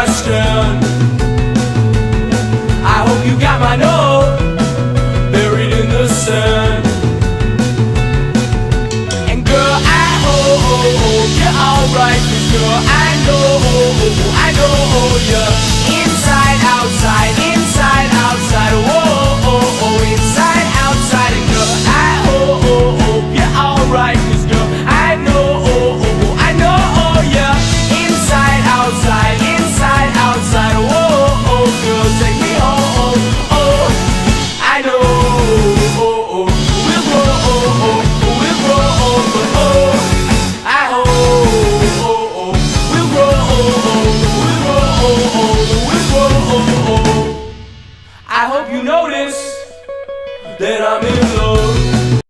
question. I hope you got my note buried in the sand. And girl, I hope you're alright, 'cause girl, I know you're inside, outside, whoa, inside, outside. And girl, I hope you're alright, 'cause girl, I know you're inside, outside, whoa, girl, take me home, oh, I know, we'll grow, but oh, I hope, we'll grow, I hope you notice that I'm in love.